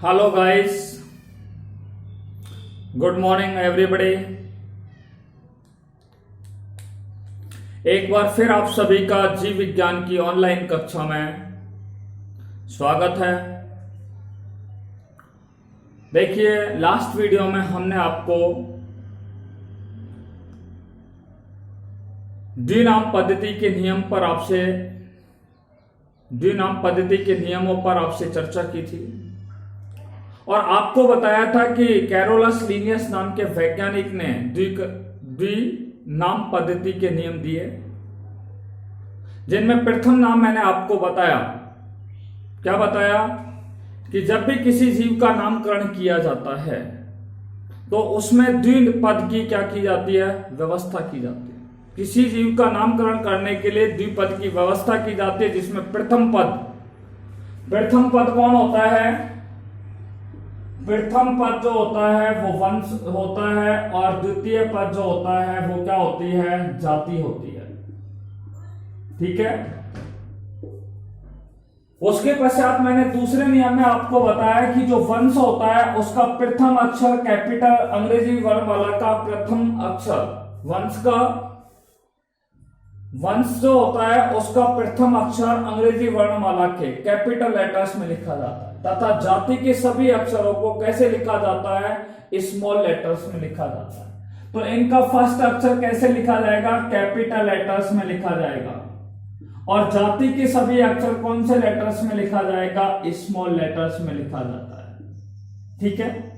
Hello guys, good morning everybody. एक बार फिर आप सभी का जीव विज्ञान की ऑनलाइन कक्षा में स्वागत है। देखिए, लास्ट वीडियो में हमने आपको द्विनाम पद्धति के नियमों पर आपसे चर्चा की थी और आपको बताया था कि कैरोलस लीनियस नाम के वैज्ञानिक ने द्विनाम पद्धति के नियम दिए, जिनमें प्रथम नाम मैंने आपको बताया। क्या बताया? कि जब भी किसी जीव का नामकरण किया जाता है तो उसमें द्विपद की क्या की जाती है? व्यवस्था की जाती है। किसी जीव का नामकरण करने के लिए द्विपद की व्यवस्था की जाती है, जिसमें प्रथम पद कौन होता है? प्रथम पद जो होता है वो वंश होता है और द्वितीय पद जो होता है वो क्या होती है? जाति होती है। ठीक है। उसके पश्चात मैंने दूसरे नियम में आपको बताया कि जो वंश होता है उसका प्रथम अक्षर कैपिटल अंग्रेजी वर्णमाला का प्रथम अक्षर, वंश जो होता है उसका प्रथम अक्षर अंग्रेजी वर्णमाला के कैपिटल लेटर्स में लिखा जाता है, तथा जाति के सभी अक्षरों को कैसे लिखा जाता है? स्मॉल लेटर्स में लिखा जाता है। तो इनका फर्स्ट अक्षर कैसे लिखा जाएगा? कैपिटल लेटर्स में लिखा जाएगा। और जाति के सभी अक्षर कौन से लेटर्स में लिखा जाएगा? स्मॉल लेटर्स में लिखा जाता है। ठीक है।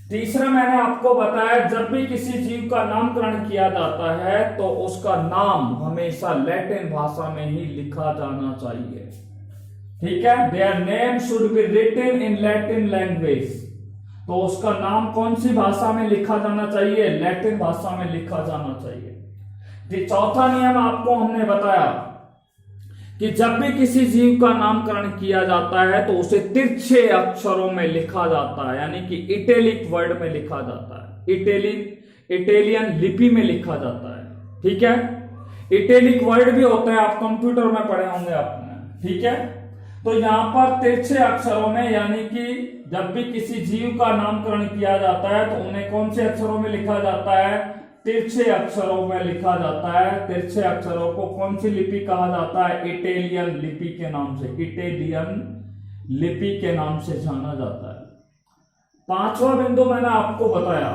तीसरा मैंने आपको बताया, जब भी किसी जीव का नामकरण किया जाता है तो उसका नाम हमेशा लैटिन भाषा में ही लिखा जाना चाहिए। ठीक है। Their name should be written in Latin language. तो उसका नाम कौन सी भाषा में लिखा जाना चाहिए? लैटिन भाषा में लिखा जाना चाहिए। चौथा नियम आपको हमने बताया कि जब भी किसी जीव का नामकरण किया जाता है तो उसे तिरछे अक्षरों में लिखा जाता है, यानी कि इटैलिक वर्ड में लिखा जाता है, इटालियन लिपि में लिखा जाता है। ठीक है। इटैलिक वर्ड भी होता है, आप कंप्यूटर में पढ़े होंगे आपने। ठीक है। तो यहां पर तिरछे अक्षरों में, यानी कि जब भी किसी जीव का नामकरण किया जाता है तो उन्हें कौन से अक्षरों में लिखा जाता है? तिरछे अक्षरों में लिखा जाता है। तिरछे अक्षरों को कौन सी लिपि कहा जाता है? इटालियन लिपि के नाम से, इटालियन लिपि के नाम से जाना जाता है। पांचवा बिंदु मैंने आपको बताया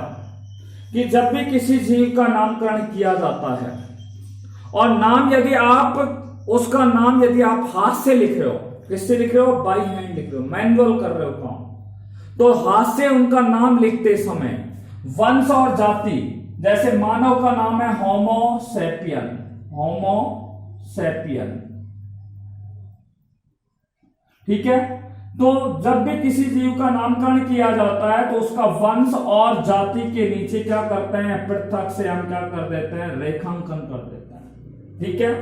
कि जब भी किसी जीव का नामकरण किया जाता है और उसका नाम यदि आप हाथ से लिख रहे हो, किससे लिख रहे हो? बाई हैंड लिख रहे हो, मैनुअल कर रहे हो काम, तो हाथ से उनका नाम लिखते समय वंश और जाति, जैसे मानव का नाम है होमो सैपियन। ठीक है। तो जब भी किसी जीव का नामकरण किया जाता है तो उसका वंश और जाति के नीचे क्या करते हैं? पृथक से हम क्या कर देते हैं? रेखांकन कर देते हैं। ठीक है।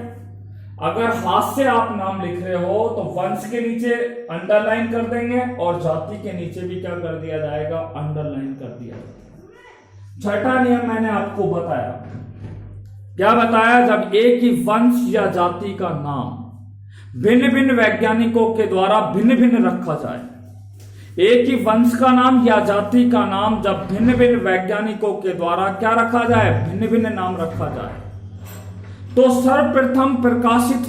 अगर हाथ से आप नाम लिख रहे हो तो वंश के नीचे अंडरलाइन कर देंगे और जाति के नीचे भी क्या कर दिया जाएगा? अंडरलाइन कर दिया जाएगा। छठा नियम मैंने आपको बताया। क्या बताया? जब एक ही वंश या जाति का नाम भिन्न भिन्न वैज्ञानिकों के द्वारा भिन्न भिन्न रखा जाए, एक ही वंश का नाम या जाति का नाम जब भिन्न भिन्न वैज्ञानिकों के द्वारा क्या रखा जाए? भिन्न भिन्न नाम रखा जाए, तो सर्वप्रथम प्रकाशित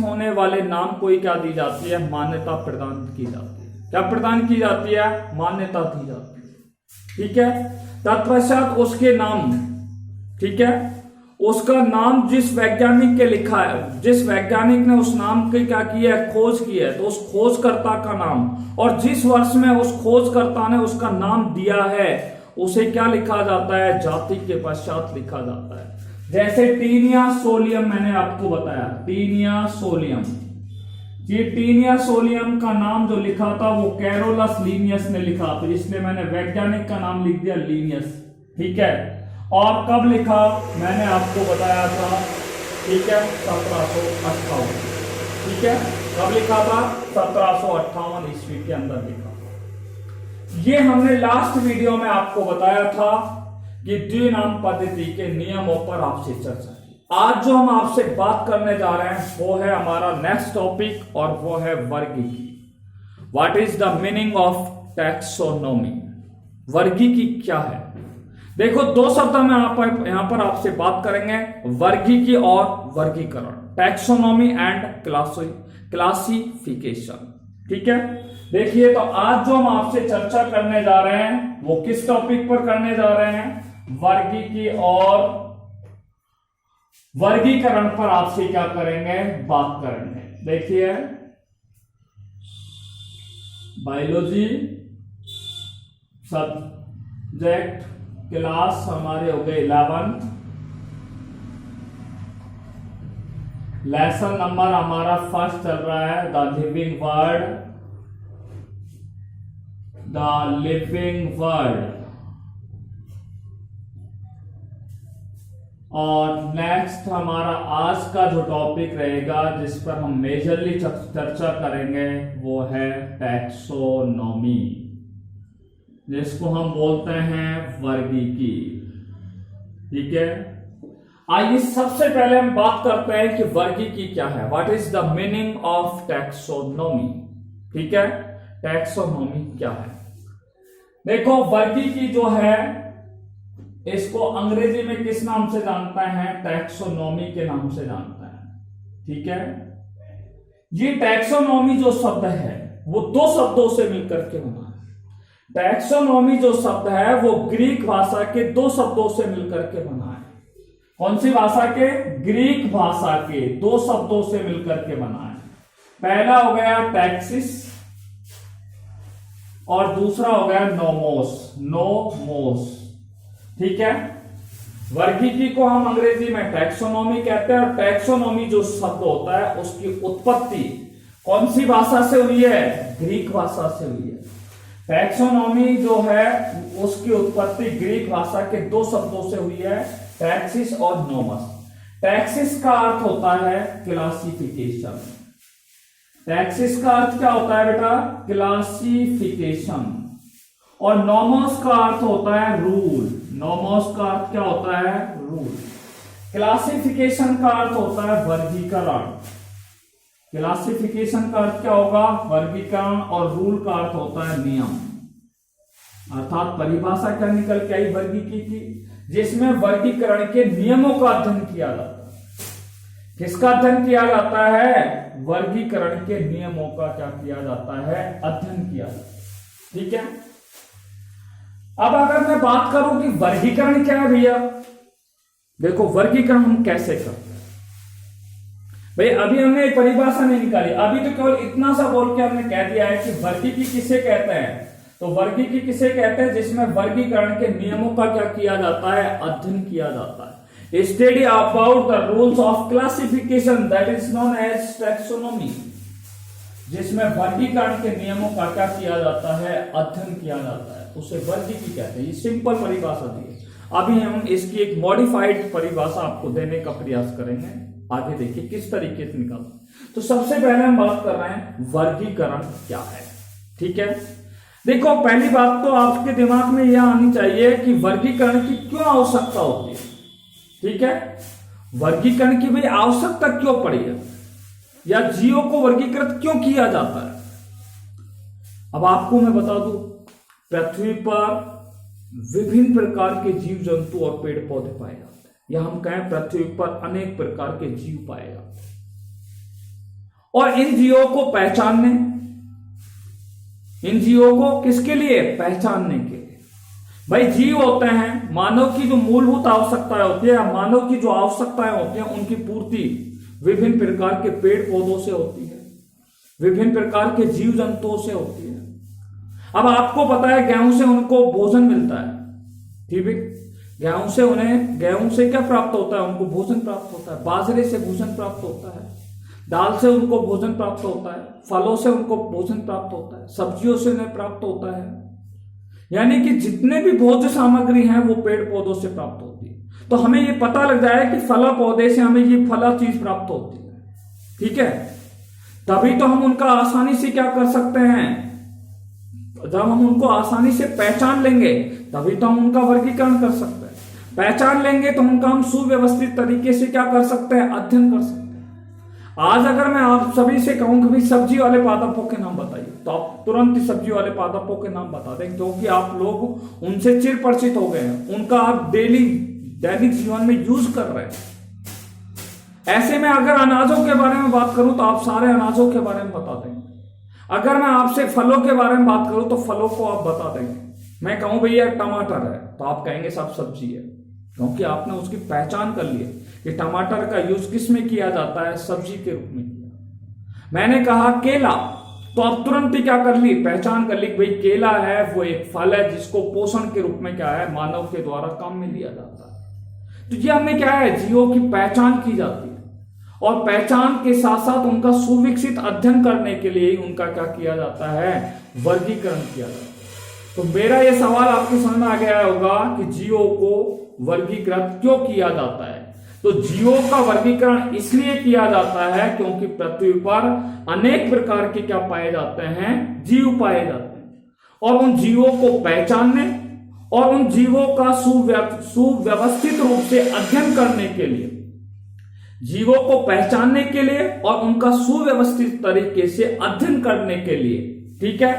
होने वाले नाम को ही क्या दी जाती है? मान्यता प्रदान की जाती है। क्या प्रदान की जाती है? मान्यता दी जाती है। ठीक है। तत्पश्चात उसके नाम, ठीक है, उसका नाम जिस वैज्ञानिक के लिखा है, जिस वैज्ञानिक ने उस नाम की क्या की है? खोज की है, तो उस खोजकर्ता का नाम और जिस वर्ष में उस खोजकर्ता ने उसका नाम दिया है उसे क्या लिखा जाता है? जाति के पश्चात लिखा जाता है। जैसे टीनिया सोलियम मैंने आपको बताया, टीनिया सोलियम का नाम जो लिखा था वो कैरोलस लीनियस ने लिखा, तो इसलिए मैंने वैज्ञानिक का नाम लिख दिया लीनियस। ठीक है। और कब लिखा? मैंने आपको बताया था। ठीक है। 1758। ठीक है। कब लिखा था? 1758 ईस्वी के अंदर लिखा। ये हमने लास्ट वीडियो में आपको बताया था कि द्विनाम पद्धति के नियमों पर आपसे चर्चा की। आज जो हम आपसे बात करने जा रहे हैं वो है हमारा नेक्स्ट टॉपिक और वो है वर्गीकी। What is the meaning of taxonomy? वर्गीकी क्या है? देखो, दो शब्द में यहां पर आपसे बात करेंगे, वर्गीकी और वर्गीकरण, टैक्सोनॉमी एंड क्लासिफिकेशन। ठीक है, देखिए, तो आज जो हम आपसे चर्चा करने जा रहे हैं वो किस टॉपिक पर करने जा रहे हैं? वर्गीकी और वर्गीकरण पर आपसे क्या करेंगे? बात करेंगे। देखिए, बायोलॉजी सब्जेक्ट क्लास हमारे हो गए 11, लेसन नंबर हमारा फर्स्ट चल रहा है, the living world, the living world. और नेक्स्ट हमारा आज का जो टॉपिक रहेगा जिस पर हम मेजरली चर्चा करेंगे वो है टैक्सोनॉमी, जिसको हम बोलते हैं वर्गीकी। ठीक है, आइए सबसे पहले हम बात करते हैं कि वर्गीकी क्या है। What is the meaning of taxonomy? ठीक है, टैक्सोनॉमी क्या है? देखो, वर्गीकी जो है इसको अंग्रेजी में किस नाम से जानते हैं? टैक्सोनॉमी के नाम से जानते हैं। ठीक है, ये टैक्सोनॉमी जो शब्द है वो दो शब्दों से मिलकर के बना है। टैक्सोनॉमी जो शब्द है वो ग्रीक भाषा के दो शब्दों से मिलकर के बना है। कौन सी भाषा के? ग्रीक भाषा के दो शब्दों से मिलकर के बना है। पहला हो गया टैक्सिस और दूसरा हो गया नोमोस। ठीक है, वर्गीकी को हम अंग्रेजी में टैक्सोनॉमी कहते हैं और टैक्सोनॉमी जो शब्द होता है उसकी उत्पत्ति कौन सी भाषा से हुई है? ग्रीक भाषा से हुई है। टैक्सोनॉमी जो है उसकी उत्पत्ति ग्रीक भाषा के दो शब्दों से हुई है, टैक्सिस और नोमस। टैक्सिस का अर्थ होता है क्लासिफिकेशन। टैक्सिस का अर्थ क्या होता है बेटा? क्लासिफिकेशन। और नोमोस का अर्थ होता है रूल। नोमोस का अर्थ क्या होता है? रूल। क्लासिफिकेशन का अर्थ होता है वर्गीकरण। क्लासिफिकेशन का अर्थ क्या होगा? वर्गीकरण। और रूल का अर्थ होता है नियम। अर्थात परिभाषा क्या निकल के आई वर्गीकी की? जिसमें वर्गीकरण के नियमों का अध्ययन किया जाता है। किसका अध्ययन किया जाता है? वर्गीकरण के नियमों का क्या किया जाता है? अध्ययन किया जाता है। ठीक है, अब अगर मैं बात करूं कि वर्गीकरण क्या है भैया, देखो वर्गीकरण हम कैसे करते हैं भाई। अभी हमने परिभाषा नहीं निकाली, अभी तो केवल इतना सा बोल के हमने कह दिया है कि वर्गीकी किसे कहते हैं। तो वर्गीकी किसे कहते हैं? जिसमें वर्गीकरण के नियमों का क्या किया जाता है? अध्ययन किया जाता है। Study about the rules of classification, that is known as taxonomy. जिसमें वर्गीकरण के नियमों का क्या किया जाता है? अध्ययन किया जाता है, उसे वर्गीकी कहते हैं। ये सिंपल परिभाषा दी है। अभी हम इसकी एक मॉडिफाइड परिभाषा आपको देने का प्रयास करेंगे। आगे देखिए किस तरीके से निकालते। तो सबसे पहले हम बात कर रहे हैं वर्गीकरण क्या है। ठीक है, देखो पहली बात तो आपके दिमाग में यह आनी चाहिए कि वर्गीकरण की क्यों आवश्यकता होती है। ठीक है, वर्गीकरण की भाई आवश्यकता क्यों पड़ी है, या जीवों को वर्गीकृत क्यों किया जाता है। अब आपको मैं बता दूं, पृथ्वी पर विभिन्न प्रकार के जीव जंतु और पेड़ पौधे पाए जाते हैं, या हम कहें पृथ्वी पर अनेक प्रकार के जीव पाए जाते हैं। और इन जीवों को पहचानने, इन जीवों को किसके लिए? पहचानने के लिए। भाई जीव होते हैं, मानव की जो मूलभूत आवश्यकताएं होती है, मानव की जो आवश्यकताएं होती हैं उनकी पूर्ति विभिन्न प्रकार के पेड़ पौधों से होती है, विभिन्न प्रकार के जीव जंतुओं से होती है। अब आपको पता है गेहूं से उनको भोजन मिलता है। ठीक है, गेहूं से क्या प्राप्त होता है? उनको भोजन प्राप्त होता है। बाजरे से भोजन प्राप्त होता है, दाल से उनको भोजन प्राप्त होता है, फलों से उनको भोजन प्राप्त होता है, सब्जियों से उन्हें प्राप्त होता है। यानी कि जितने भी भोज्य सामग्री हैं वो पेड़ पौधों से प्राप्त होती है। तो हमें ये पता लग जाए कि फला पौधे से हमें ये फला चीज प्राप्त होती है। ठीक है, तभी तो हम उनका आसानी से क्या कर सकते हैं, जब हम उनको आसानी से पहचान लेंगे तभी तो हम उनका वर्गीकरण कर सकते हैं। पहचान लेंगे तो उनका हम सुव्यवस्थित तरीके से क्या कर सकते हैं, अध्ययन कर सकते हैं। आज अगर मैं आप सभी से कहूं कि भाई सब्जी वाले पादपों के नाम बताइए, तो आप तुरंत ही सब्जी वाले पादपों के नाम बता दें, क्योंकि आप लोग उनसे चिर परिचित हो गए हैं, उनका आप दैनिक जीवन में यूज कर रहे हैं। ऐसे में अगर अनाजों के बारे में बात करूं तो आप सारे अनाजों के बारे में बता देंगे। अगर मैं आपसे फलों के बारे में बात करूं तो फलों को आप बता देंगे। मैं कहूं भैया टमाटर है तो आप कहेंगे सब सब्जी है, क्योंकि आपने उसकी पहचान कर ली है कि टमाटर का यूज किस में किया जाता है, सब्जी के रूप में किया। मैंने कहा केला, तो आप तुरंत ही क्या कर ली, पहचान कर ली कि भाई केला है वो एक फल है जिसको पोषण के रूप में क्या है, मानव के द्वारा काम में लिया जाता है। तो ये हमें क्या है, जीवों की पहचान की जाती है, और पहचान के साथ साथ उनका सुविकसित अध्ययन करने के लिए उनका क्या किया जाता है, वर्गीकरण किया जाता है। तो मेरा यह सवाल आपके समझ में आ गया होगा कि जीवों को वर्गीकृत क्यों किया जाता है। तो जीवों का वर्गीकरण इसलिए किया जाता है क्योंकि पृथ्वी पर अनेक प्रकार के क्या पाए जाते हैं, जीव पाए जाते हैं, और उन जीवों को पहचानने और उन जीवों का सुव्यवस्थित रूप से अध्ययन करने के लिए, जीवों को पहचानने के लिए और उनका सुव्यवस्थित तरीके से अध्ययन करने के लिए, ठीक है,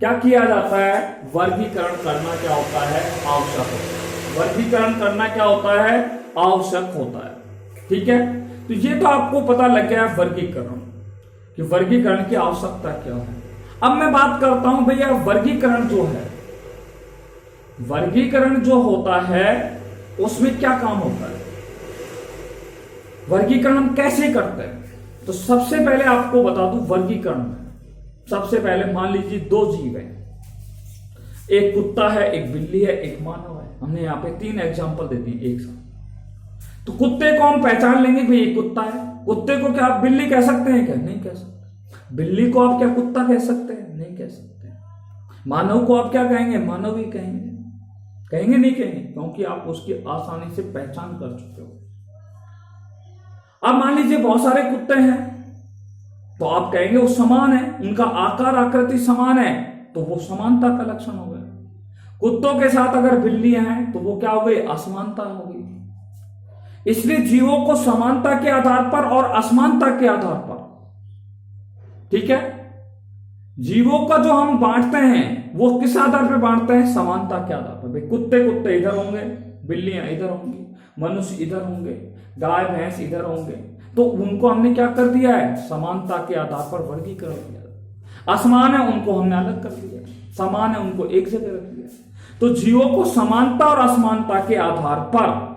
क्या किया जाता है, वर्गीकरण करना क्या होता है, आवश्यक होता है। वर्गीकरण करना क्या होता है, आवश्यक होता है। ठीक है, तो ये तो आपको पता लग गया वर्गीकरण, कि वर्गीकरण की आवश्यकता क्या है। अब मैं बात करता हूं भैया वर्गीकरण जो है, वर्गीकरण जो होता है उसमें क्या काम होता है, वर्गीकरण हम कैसे करते हैं। तो सबसे पहले आपको बता दूं, वर्गीकरण में सबसे पहले मान लीजिए दो जीव हैं, एक कुत्ता है, एक बिल्ली है, एक मानव है। हमने यहां पे 3 एग्जांपल दे दी एक साथ। तो कुत्ते को हम पहचान लेंगे कि ये कुत्ता है। कुत्ते को क्या आप बिल्ली कह सकते हैं क्या, नहीं कह सकते। बिल्ली को आप क्या कुत्ता कह सकते हैं, नहीं कह सकते। मानव को आप क्या कहेंगे, मानव ही कहेंगे, कहेंगे नहीं कहेंगे, क्योंकि आप उसकी आसानी से पहचान कर चुके हो। अब मान लीजिए बहुत सारे कुत्ते हैं, तो आप कहेंगे वो समान है, उनका आकार आकृति समान है, तो वो समानता का लक्षण हो गया। कुत्तों के साथ अगर बिल्लियां हैं तो वो क्या हो गई, असमानता हो गई। इसलिए जीवों को समानता के आधार पर और असमानता के आधार पर, ठीक है, जीवों का जो हम बांटते हैं वो किस आधार पर बांटते हैं, समानता के आधार पर। भाई कुत्ते कुत्ते इधर होंगे, बिल्लियां इधर होंगी, मनुष्य इधर होंगे, गाय भैंस इधर होंगे, तो उनको हमने क्या कर दिया है, समानता के आधार पर वर्गीकरण किया। असमान है उनको हमने अलग कर दिया, समान है उनको एक जगह रख दिया। तो जीवों को समानता और असमानता के आधार पर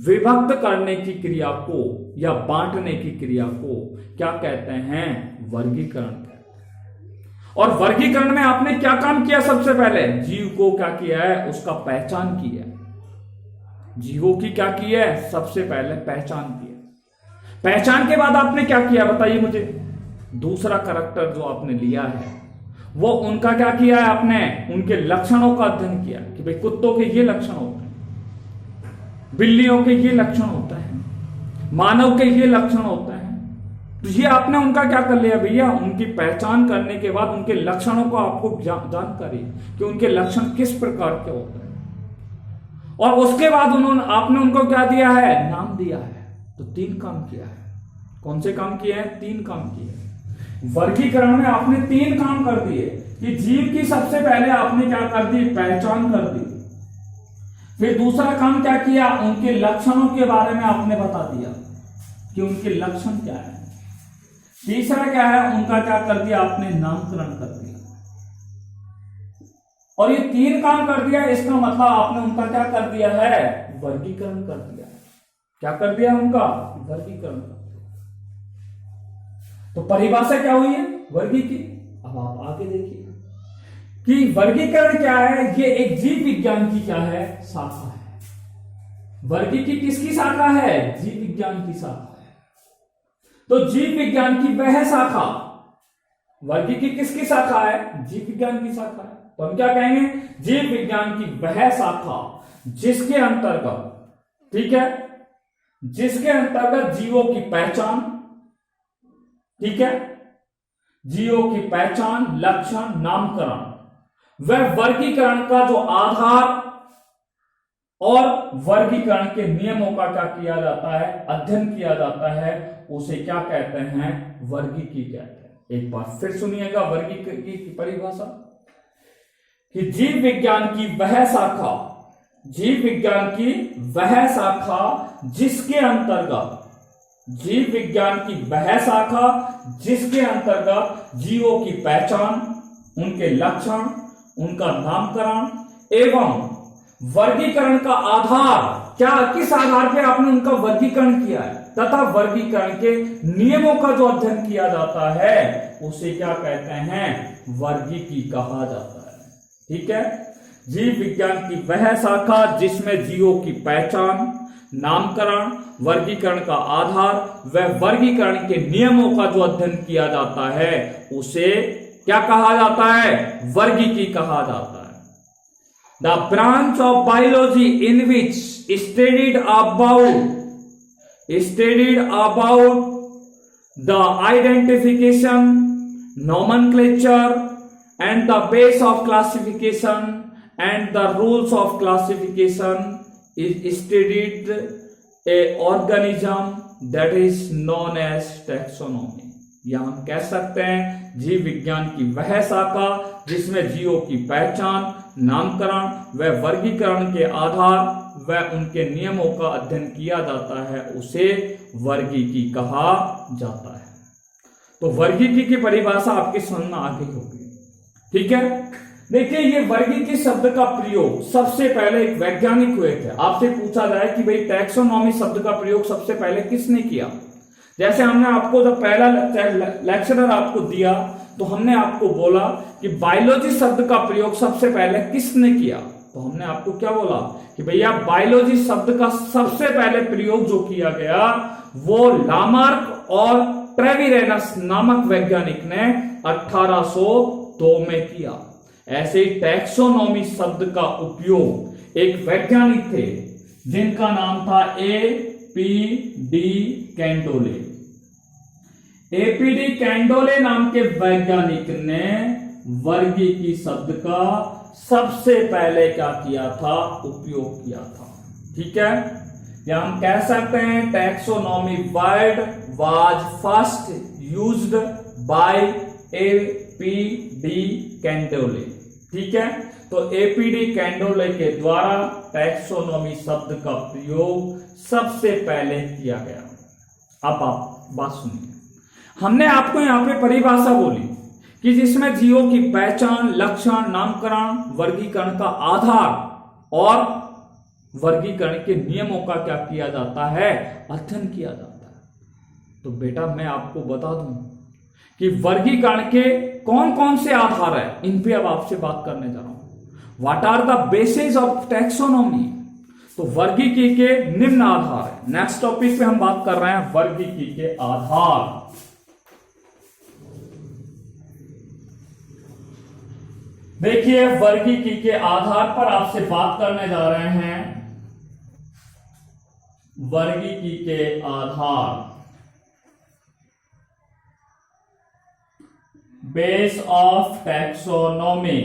विभक्त करने की क्रिया को या बांटने की क्रिया को क्या कहते हैं, वर्गीकरण कहते हैं। और वर्गीकरण में आपने क्या काम किया, सबसे पहले जीव को क्या किया है, उसका पहचान की है। जीवों की क्या की है, सबसे पहले पहचान की है। पहचान के बाद आपने क्या किया बताइए मुझे, दूसरा करैक्टर जो आपने लिया है वो उनका क्या किया है, आपने उनके लक्षणों का अध्ययन किया कि भाई कुत्तों के ये लक्षण होते हैं, बिल्लियों के ये लक्षण होता है, मानव के ये लक्षण होते हैं। तो ये आपने उनका क्या कर लिया भैया, उनकी पहचान करने के बाद उनके लक्षणों को आपको जानकारी कि उनके लक्षण किस प्रकार के होते हैं, और उसके बाद आपने उनको क्या दिया है, नाम दिया है। तो 3 काम किया है। कौन से काम किए हैं, 3 काम किए हैं। वर्गीकरण में आपने 3 काम कर दिए कि जीव की सबसे पहले आपने क्या कर दी, पहचान कर दी। फिर दूसरा काम क्या किया, उनके लक्षणों के बारे में आपने बता दिया कि उनके लक्षण क्या है। तीसरा क्या है, उनका क्या कर दिया, आपने नामकरण कर दिया। और ये 3 काम कर दिया, इसका मतलब आपने उनका क्या कर दिया है, वर्गीकरण कर दिया। क्या कर दिया, उनका वर्गीकरण। तो परिभाषा क्या हुई है वर्गी की। अब आप आगे देखिए कि वर्गीकरण क्या है, ये एक जीव विज्ञान की क्या है, शाखा है। वर्गी की किसकी शाखा है, जीव विज्ञान की शाखा है। तो जीव विज्ञान की वह शाखा, वर्गी की किसकी शाखा है, जीव विज्ञान की शाखा है। तो हम क्या कहेंगे, जीव विज्ञान की वह शाखा जिसके अंतर्गत, ठीक है, जिसके अंतर्गत जीवों की पहचान, ठीक है, जीवों की पहचान, लक्षण, नामकरण, वह वर्गीकरण का जो आधार और वर्गीकरण के नियमों का क्या किया जाता है, अध्ययन किया जाता है, उसे क्या कहते हैं, वर्गीकी कहते हैं। एक बार फिर सुनिएगा वर्गीकी की परिभाषा कि जीव विज्ञान की वह शाखा, जीव विज्ञान की वह शाखा जिसके अंतर्गत, जीव विज्ञान की वह शाखा जिसके अंतर्गत जीवों की पहचान, उनके लक्षण, उनका नामकरण एवं वर्गीकरण का आधार, क्या किस आधार पे आपने उनका वर्गीकरण किया है, तथा वर्गीकरण के नियमों का जो अध्ययन किया जाता है उसे क्या कहते हैं, वर्गीकी कहा जाता है। ठीक है, जीव विज्ञान की वह शाखा जिसमें जीवों की पहचान, नामकरण, वर्गीकरण का आधार व वर्गीकरण के नियमों का जो अध्ययन किया जाता है उसे क्या कहा जाता है, वर्गीकी कहा जाता है। The branch of biology in which studied about the identification, nomenclature and the base of classification and the rules of classification is studied a organism that is known as taxonomy। या हम कह सकते हैं जीव विज्ञान की वह शाखा जिसमें जीवों की पहचान, नामकरण व वर्गीकरण के आधार व उनके नियमों का अध्ययन किया जाता है उसे वर्गीकी कहा जाता है। तो वर्गीकी की परिभाषा आपकी समझ में आ गई होगी। ठीक है, देखिए ये वर्गीकी शब्द का प्रयोग सबसे पहले एक वैज्ञानिक हुए थे। आपसे पूछा जाए कि भाई टैक्सोनॉमी शब्द का प्रयोग सबसे पहले किसने किया, जैसे हमने आपको जब पहला लेक्चरर आपको दिया तो हमने आपको बोला कि बायोलॉजी शब्द का प्रयोग सबसे पहले किसने किया, तो हमने आपको क्या बोला कि भैया बायोलॉजी शब्द का सबसे पहले प्रयोग जो किया गया वो लामार्क और ट्रेविरेनस नामक वैज्ञानिक ने 1802 में किया। ऐसे ही टैक्सोनॉमी शब्द का उपयोग एक वैज्ञानिक थे जिनका नाम था APD कैंडोले। APD कैंडोले नाम के वैज्ञानिक ने वर्गीकी शब्द का सबसे पहले क्या किया था, उपयोग किया था। ठीक है, या हम कह सकते हैं taxonomy word was first used by APD कैंडोले। ठीक है, तो APD कैंडोले के द्वारा टैक्सोनॉमी शब्द का प्रयोग सबसे पहले किया गया। अब आप बात सुनिए, हमने आपको यहां पे परिभाषा बोली कि जिसमें जीवों की पहचान, लक्षण, नामकरण, वर्गीकरण का आधार और वर्गीकरण के नियमों का क्या किया जाता है, अध्ययन किया जाता है। तो बेटा मैं आपको बता दूं कि वर्गीकरण के कौन कौन से आधार है, इन पे अब आपसे बात करने जा रहा हूं। What are the basis of taxonomy, तो वर्गीकी के निम्न आधार है। नेक्स्ट टॉपिक पे हम बात कर रहे हैं वर्गीकी के आधार। देखिए वर्गीकी के आधार पर आपसे बात करने जा रहे हैं वर्गीकी के आधार, बेस ऑफ टैक्सोनॉमी।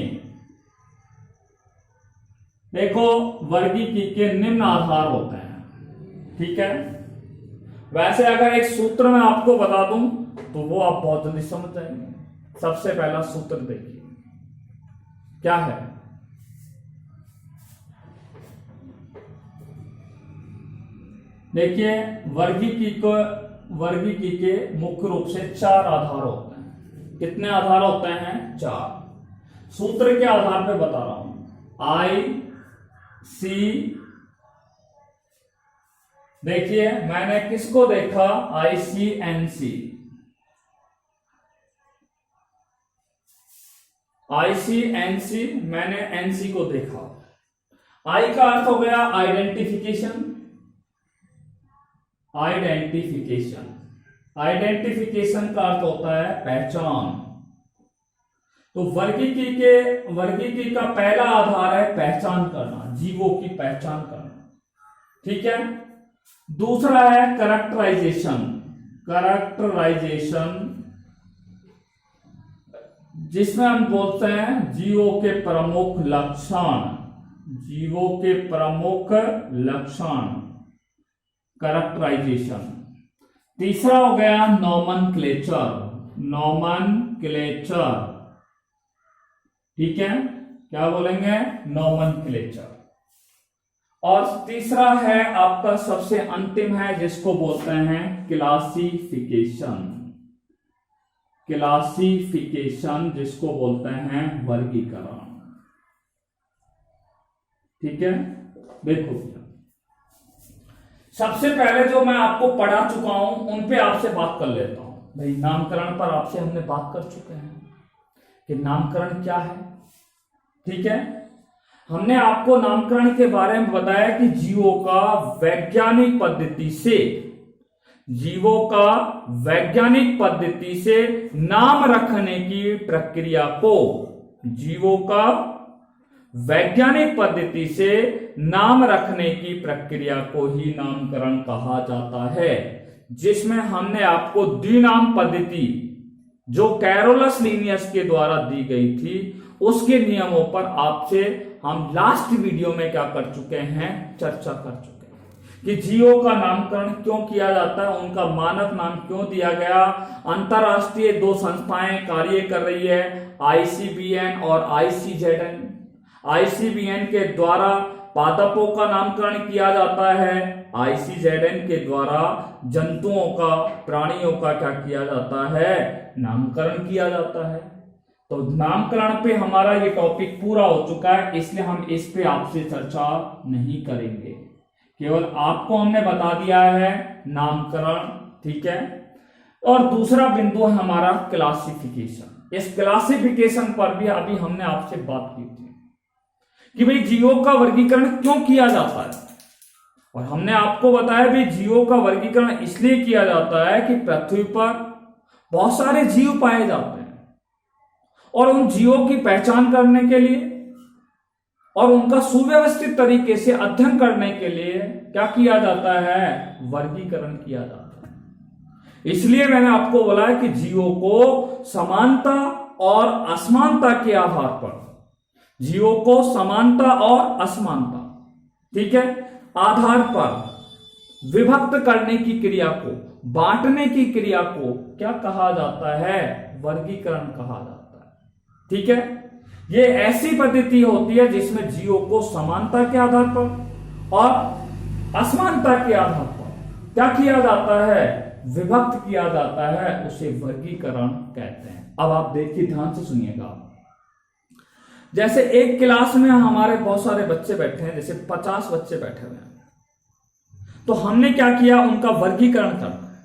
देखो वर्गीकी के निम्न आधार होते हैं। ठीक है, वैसे अगर एक सूत्र में आपको बता दूं तो वो आप बहुत जल्दी समझ जाएंगे। सबसे पहला सूत्र देखिए क्या है, देखिए वर्गीकी के मुख्य रूप से 4 आधार होते हैं। कितने आधार होते हैं, 4। सूत्र के आधार पे बता रहा हूं, IC, देखिए मैंने किसको देखा, ICNC, ICNC मैंने NC को देखा। I का अर्थ हो गया आइडेंटिफिकेशन, आइडेंटिफिकेशन का अर्थ होता है पहचान। तो वर्गीकी का पहला आधार है पहचान करना, जीवों की पहचान करना। ठीक है, दूसरा है कैरेक्टराइजेशन, जिसमें हम बोलते हैं जीवों के प्रमुख लक्षण, जीवों के प्रमुख लक्षण, कैरेक्टराइजेशन। तीसरा हो गया नोमेनक्लेचर, नोमेनक्लेचर, ठीक है, क्या बोलेंगे, नोमेनक्लेचर। और तीसरा है आपका सबसे अंतिम है, जिसको बोलते हैं क्लासिफिकेशन, क्लासिफिकेशन जिसको बोलते हैं वर्गीकरण, ठीक है। देखो सबसे पहले जो मैं आपको पढ़ा चुका हूं उन पे आपसे बात कर लेता हूं। भाई नामकरण पर आपसे हमने बात कर चुके हैं कि नामकरण क्या है, ठीक है। हमने आपको नामकरण के बारे में बताया कि जीवों का वैज्ञानिक पद्धति से, जीवों का वैज्ञानिक पद्धति से नाम रखने की प्रक्रिया को, जीवों का वैज्ञानिक पद्धति से नाम रखने की प्रक्रिया को ही नामकरण कहा जाता है, जिसमें हमने आपको द्विनाम पद्धति जो कैरोलस लिनियस के द्वारा दी गई थी उसके नियमों पर आपसे हम लास्ट वीडियो में क्या कर चुके हैं, चर्चा कर चुके हैं कि जीवों का नामकरण क्यों किया जाता है, उनका मानक नाम क्यों दिया गया। अंतरराष्ट्रीय दो संस्थाएं कार्य कर रही है, ICBN और ICZN। ICBN के द्वारा पादपों का नामकरण किया जाता है, ICZN के द्वारा जंतुओं का, प्राणियों का क्या किया जाता है, नामकरण किया जाता है। तो नामकरण पे हमारा ये टॉपिक पूरा हो चुका है, इसलिए हम इस पे आपसे चर्चा नहीं करेंगे, केवल आपको हमने बता दिया है नामकरण, ठीक है। और दूसरा बिंदु है हमारा क्लासिफिकेशन। इस क्लासिफिकेशन पर भी अभी हमने आपसे बात की थी कि भाई जीवों का वर्गीकरण क्यों किया जाता है, और हमने आपको बताया भी जीवों का वर्गीकरण इसलिए किया जाता है कि पृथ्वी पर बहुत सारे जीव पाए जाते हैं, और उन जीवों की पहचान करने के लिए और उनका सुव्यवस्थित तरीके से अध्ययन करने के लिए क्या किया जाता है, वर्गीकरण किया जाता है। इसलिए मैंने आपको बोला है कि जीवों को समानता और असमानता के आधार पर, जीवों को समानता और असमानता, ठीक है, आधार पर विभक्त करने की क्रिया को, बांटने की क्रिया को क्या कहा जाता है, वर्गीकरण कहा जाता है, ठीक है। ये ऐसी पद्धति होती है जिसमें जीवों को समानता के आधार पर और असमानता के आधार पर क्या किया जाता है, विभक्त किया जाता है, उसे वर्गीकरण कहते हैं। अब आप देखिए, ध्यान से सुनिएगा। जैसे एक क्लास में हमारे बहुत सारे बच्चे बैठे हैं, जैसे 50 बच्चे बैठे हुए हैं, तो हमने क्या किया, उनका वर्गीकरण करना है,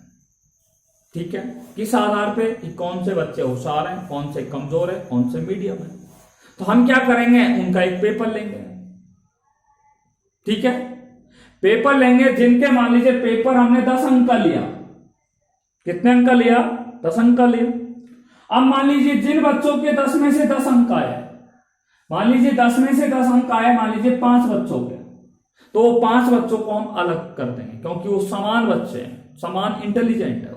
ठीक है। किस आधार पे कि कौन से बच्चे होशियार हैं, कौन से कमजोर है, कौन से मीडियम है। तो हम क्या करेंगे, उनका एक पेपर लेंगे, ठीक है। पेपर लेंगे जिनके मान लीजिए पेपर हमने 10 अंक का लिया, कितने अंक का लिया, 10 अंक का लिया। अब मान लीजिए जिन बच्चों के 10 में से 10 अंक आए, मान लीजिए 10 में से 10 अंक आए, मान लीजिए 5 बच्चों के, तो वो 5 बच्चों को हम अलग कर देंगे क्योंकि वो समान बच्चे हैं, समान इंटेलिजेंट है।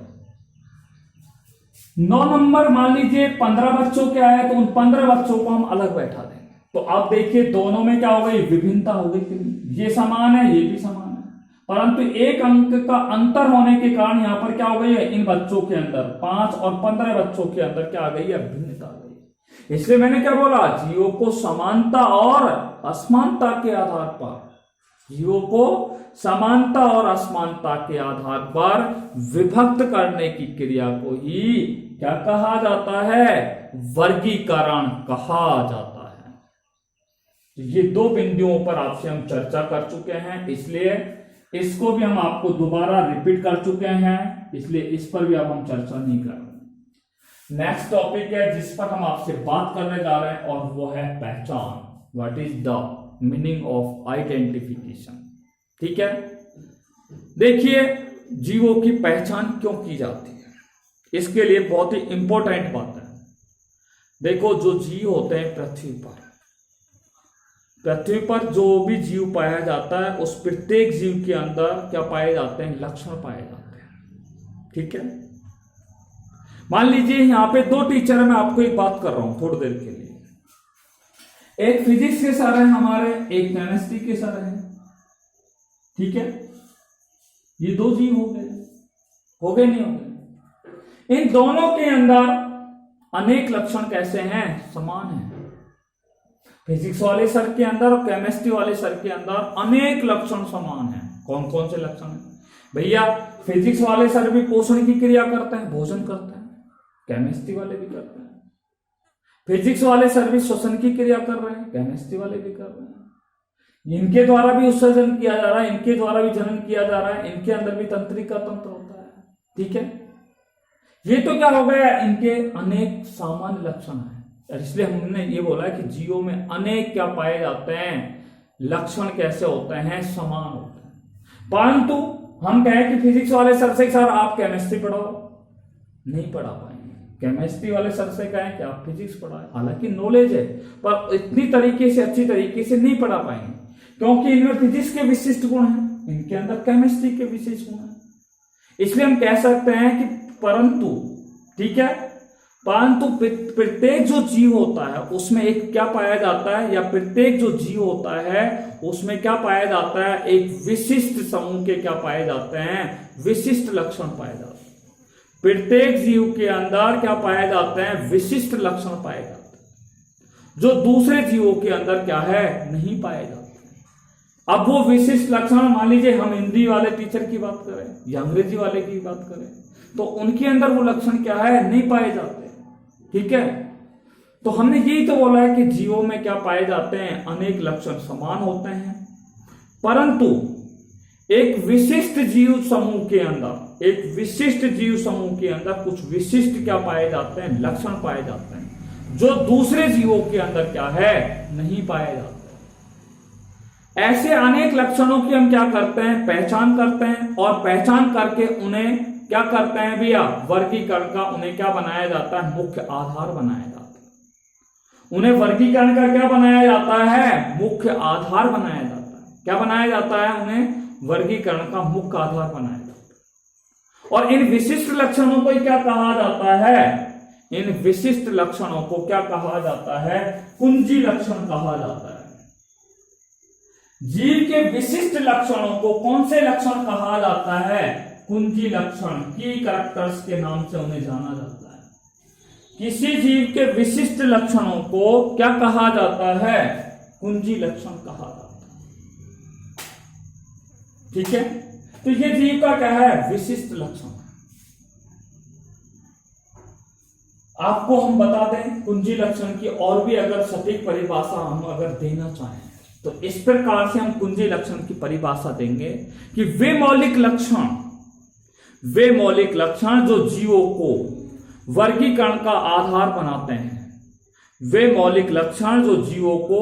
9 नंबर मान लीजिए 15 बच्चों के आए, तो उन 15 बच्चों को हम अलग बैठा देंगे। तो अब देखिए दोनों में क्या हो गई, विभिन्नता हो गई, ये समान है, ये भी समान है, परंतु एक अंक का अंतर होने के कारण यहां पर क्या हो गई है, इन बच्चों के अंदर 5 और 15 बच्चों के अंदर क्या आ गई है, भिन्नता आ गई। इसलिए मैंने क्या बोला, जीवों को समानता और असमानता के आधार पर, जीवों को समानता और असमानता के आधार पर विभक्त करने की क्रिया को ही क्या कहा जाता है, वर्गीकरण कहा जाता है। तो ये 2 बिंदुओं पर आपसे हम चर्चा कर चुके हैं, इसलिए इसको भी हम आपको दोबारा रिपीट कर चुके हैं, इसलिए इस पर भी अब हम चर्चा नहीं कर रहे। नेक्स्ट टॉपिक है जिस पर हम आपसे बात करने जा रहे हैं, और वो है पहचान। What is the meaning of identification, ठीक है। देखिए जीवों की पहचान क्यों की जाती है, इसके लिए बहुत ही इंपॉर्टेंट बात है। देखो जो जीव होते हैं पृथ्वी पर जो भी जीव पाया जाता है, उस प्रत्येक जीव के अंदर क्या पाए जाते हैं, लक्षण पाए जाते हैं, ठीक है। मान लीजिए यहां पे 2 टीचर है, मैं आपको एक बात कर रहा हूं थोड़ी देर के लिए। एक फिजिक्स के सर है हमारे, एक केमिस्ट्री के सर है, ठीक है। ये दो जीव हो गए नहीं हो गए। इन दोनों के अंदर अनेक लक्षण कैसे हैं? समान है। फिजिक्स वाले सर के अंदर और केमिस्ट्री वाले सर के अंदर अनेक लक्षण समान है। कौन कौन से लक्षण है भैया? फिजिक्स वाले सर भी पोषण की क्रिया करते हैं, भोजन करते हैं, केमिस्ट्री वाले भी करते हैं। फिजिक्स वाले सर भी श्वसन की क्रिया कर रहे हैं, केमिस्ट्री वाले भी कर रहे हैं। इनके द्वारा भी उत्सर्जन किया जा रहा है, इनके द्वारा भी जनन किया जा रहा है, इनके अंदर भी तंत्रिका तंत्र होता है, ठीक है। ये तो क्या हो गया? इनके अनेक सामान्य लक्षण है। इसलिए हमने ये बोला कि जीवों में अनेक क्या पाए जाते हैं? लक्षण कैसे होते हैं? समान होते हैं। परंतु हम कहें कि फिजिक्स वाले सर से सर आप केमिस्ट्री पढ़ाओ, नहीं पढ़ा पाएंगे। केमिस्ट्री वाले सर से कहें कि आप फिजिक्स पढ़ाएं, हालांकि नॉलेज है पर इतनी तरीके से, अच्छी तरीके से नहीं पढ़ा पाएंगे, क्योंकि इनमें फिजिक्स के विशिष्ट गुण हैं, इनके अंदर केमिस्ट्री के विशिष्ट गुण हैं। इसलिए हम कह सकते हैं कि परंतु, ठीक है, परंतु प्रत्येक जो जीव होता है उसमें एक क्या पाया जाता है, या प्रत्येक जो जीव होता है उसमें क्या पाया जाता है? एक विशिष्ट समूह के क्या पाए जाते हैं? विशिष्ट लक्षण पाए जाते हैं। प्रत्येक जीव के अंदर क्या पाए जाते हैं? विशिष्ट लक्षण पाए जाते हैं, जो दूसरे जीवों के अंदर क्या है? नहीं पाए जाते। अब वो विशिष्ट लक्षण, मान लीजिए हम हिंदी वाले टीचर की बात करें या अंग्रेजी वाले की बात करें, तो उनके अंदर वो लक्षण क्या है? नहीं पाए जाते, ठीक है। तो हमने यही तो बोला है कि जीवों में क्या पाए जाते हैं? अनेक लक्षण समान होते हैं, परंतु एक विशिष्ट जीव समूह के अंदर, एक विशिष्ट जीव समूह के अंदर कुछ विशिष्ट क्या पाए जाते हैं? लक्षण पाए जाते हैं, जो दूसरे जीवों के अंदर क्या है? नहीं पाए जाते। ऐसे अनेक लक्षणों की हम क्या करते हैं? पहचान करते हैं, और पहचान करके उन्हें क्या करते हैं भैया? वर्गीकरण का उन्हें क्या बनाया जाता है? मुख्य आधार बनाया जाता है। उन्हें वर्गीकरण का क्या बनाया जाता है? मुख्य आधार बनाया जाता है। क्या बनाया जाता है? उन्हें वर्गीकरण का मुख्य आधार बनाया जाता है। और इन विशिष्ट लक्षणों को क्या कहा जाता है? इन विशिष्ट लक्षणों को क्या कहा जाता है? कुंजी लक्षण कहा जाता है। जीव के विशिष्ट लक्षणों को कौन से लक्षण कहा जाता है? कुंजी लक्षण, की कैरेक्टर्स के नाम से उन्हें जाना जाता है। किसी जीव के विशिष्ट लक्षणों को क्या कहा जाता है? कुंजी लक्षण कहा जाता है, ठीक है। तो ये जीव का क्या है? विशिष्ट लक्षण। आपको हम बता दें कुंजी लक्षण की और भी अगर सटीक परिभाषा हम अगर देना चाहें तो इस प्रकार से हम कुंजी लक्षण की परिभाषा देंगे कि वे मौलिक लक्षण जो जीवों को वर्गीकरण का आधार बनाते हैं, वे मौलिक लक्षण जो जीवों को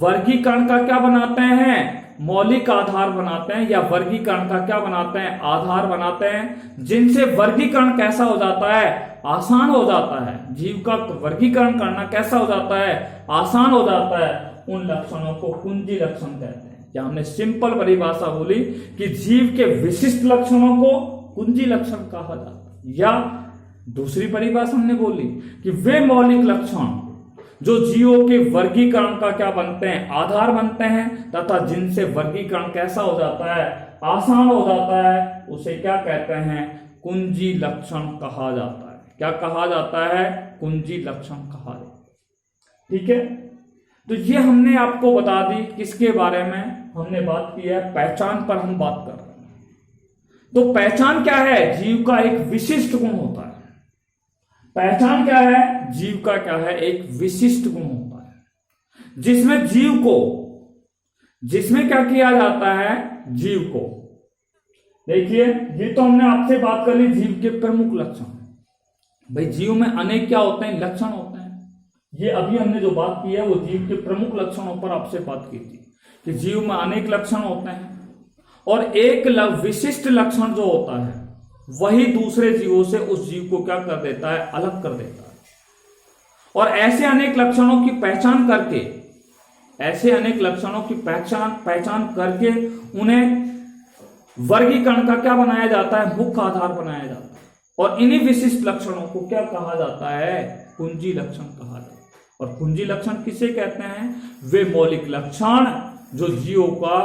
वर्गीकरण का क्या बनाते हैं? मौलिक आधार बनाते हैं, या वर्गीकरण का क्या बनाते हैं? आधार बनाते हैं, जिनसे वर्गीकरण कैसा हो जाता है? आसान हो जाता है। जीव का वर्गीकरण करना कैसा हो जाता है? आसान हो जाता है। उन लक्षणों को कुंजी लक्षण कहते हैं। या हमने सिंपल परिभाषा बोली कि जीव के विशिष्ट लक्षणों को कुंजी लक्षण कहा जाता है। या दूसरी परिभाषा हमने बोली कि वे मौलिक लक्षण जो जीवों के वर्गीकरण का क्या बनते हैं? आधार बनते हैं, तथा जिनसे वर्गीकरण कैसा हो जाता है? आसान हो जाता है, उसे क्या कहते हैं? कुंजी लक्षण कहा जाता है। क्या कहा जाता है? कुंजी लक्षण कहा जाता है, ठीक है। तो ये हमने आपको बता दी किसके बारे में? हमने बात की है पहचान पर हम बात कर रहे हैं। तो पहचान क्या है? जीव का एक विशिष्ट गुण होता है। पहचान क्या है? जीव का क्या है? एक विशिष्ट गुण होता है, जिसमें क्या किया जाता है? जीव को, देखिए ये तो हमने आपसे बात कर ली जीव के प्रमुख लक्षण। भाई जीव में अनेक क्या होते हैं? लक्षण होते हैं। ये अभी हमने जो बात की है वो जीव के प्रमुख लक्षणों पर आपसे बात की थी कि जीव में अनेक लक्षण होते हैं, और एक विशिष्ट लक्षण जो होता है वही दूसरे जीवों से उस जीव को क्या कर देता है? अलग कर देता है। और ऐसे अनेक लक्षणों की पहचान करके उन्हें वर्गीकरण का क्या बनाया जाता है? मुख्य आधार बनाया जाता है। और इन्हीं विशिष्ट लक्षणों को क्या कहा जाता है? कुंजी लक्षण कहा जाता है। और कुंजी लक्षण किसे कहते हैं? वे मौलिक लक्षण जो जीवों का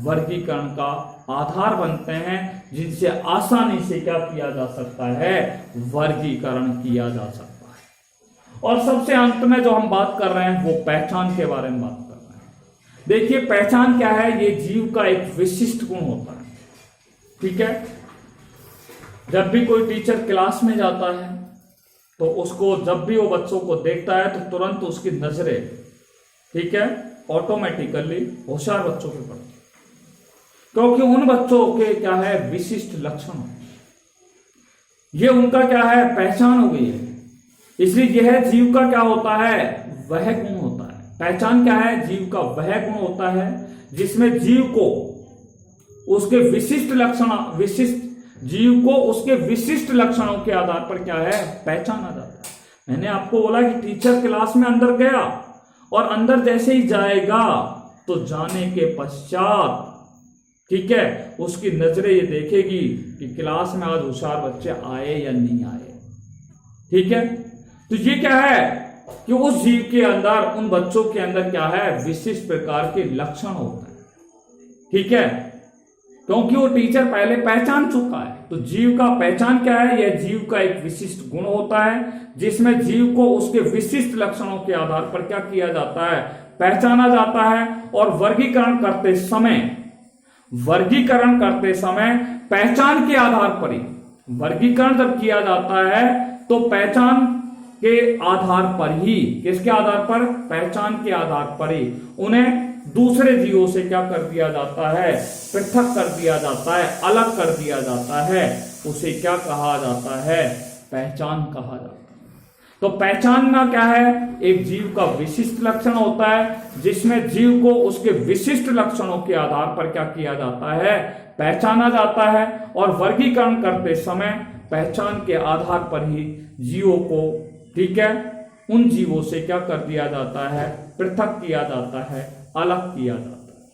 वर्गीकरण का आधार बनते हैं, जिनसे आसानी से क्या किया जा सकता है? वर्गीकरण किया जा सकता है। और सबसे अंत में जो हम बात कर रहे हैं वो पहचान के बारे में बात कर रहे हैं। देखिए पहचान क्या है? ये जीव का एक विशिष्ट गुण होता है, ठीक है। जब भी कोई टीचर क्लास में जाता है तो उसको, जब भी वो बच्चों को देखता है तो तुरंत उसकी नजरें, ठीक है, ऑटोमेटिकली होशियार बच्चों पे पड़ती है, क्योंकि उन बच्चों के क्या है? विशिष्ट लक्षण होते हैं। ये उनका क्या है? पहचान हो गई है। इसलिए यह जीव का क्या होता है? वह गुण होता है। पहचान क्या है? जीव का वह गुण होता है जिसमें जीव को उसके विशिष्ट लक्षणों के आधार पर क्या है? पहचाना जाता है। मैंने आपको बोला कि टीचर क्लास में अंदर गया और अंदर जैसे ही जाएगा तो जाने के पश्चात, ठीक है, उसकी नजरें ये देखेगी कि क्लास में आज होशियार बच्चे आए या नहीं आए, ठीक है। तो ये क्या है कि उस जीव के अंदर, उन बच्चों के अंदर क्या है? विशिष्ट प्रकार के लक्षण होते हैं, ठीक है, क्योंकि वो टीचर पहले पहचान चुका है। तो जीव का पहचान क्या है? यह जीव का एक विशिष्ट गुण होता है जिसमें जीव को उसके विशिष्ट लक्षणों के आधार पर क्या किया जाता है? पहचाना जाता है। और वर्गीकरण करते समय पहचान के आधार पर ही, वर्गीकरण जब किया जाता है तो पहचान के आधार पर ही, किसके आधार पर? पहचान के आधार पर ही उन्हें दूसरे जीवों से क्या कर दिया जाता है? पृथक कर दिया जाता है, अलग कर दिया जाता है। उसे क्या कहा जाता है? पहचान कहा जाता है। तो पहचानना क्या है? एक जीव का विशिष्ट लक्षण होता है जिसमें जीव को उसके विशिष्ट लक्षणों के आधार पर क्या किया जाता है? पहचाना जाता है। और वर्गीकरण करते समय पहचान के आधार पर ही जीवों को, ठीक है, उन जीवों से क्या कर दिया जाता है? पृथक किया जाता है, अलग किया जाता है,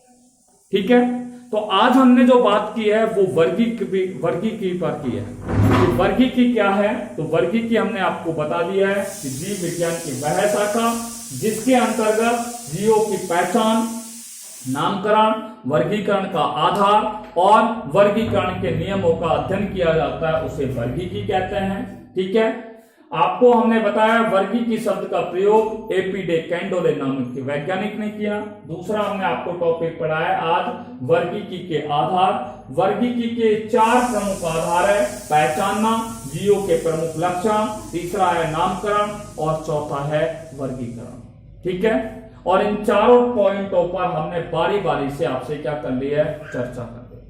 ठीक है। तो आज हमने जो बात की है वो वर्गीकी पर की है। तो वर्गीकी क्या है? तो वर्गीकी हमने आपको बता दिया है कि जीव विज्ञान की वह शाखा जिसके अंतर्गत जीवों की पहचान, नामकरण, वर्गीकरण का आधार और वर्गीकरण के नियमों का अध्ययन किया जाता है, उसे वर्गीकी कहते हैं, ठीक है। आपको हमने बताया वर्गीकी शब्द का प्रयोग एपी डे कैंडोले नामक के वैज्ञानिक ने किया। दूसरा हमने आपको टॉपिक पढ़ाया आज वर्गीकी के आधार। वर्गीकी के 4 प्रमुख आधार है: पहचानना, जीवों के प्रमुख लक्षण, तीसरा है नामकरण और चौथा है वर्गीकरण, ठीक है। और इन चारों पॉइंटों पर हमने बारी बारी से आपसे क्या कर लिया है? चर्चा कर ली।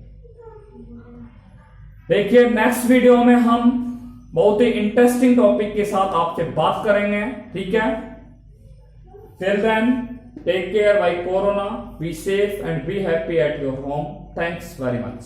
देखिए नेक्स्ट वीडियो में हम बहुत ही इंटरेस्टिंग टॉपिक के साथ आपसे बात करेंगे, ठीक है। Till then take care bye corona, be safe and be happy at your home. Thanks very much.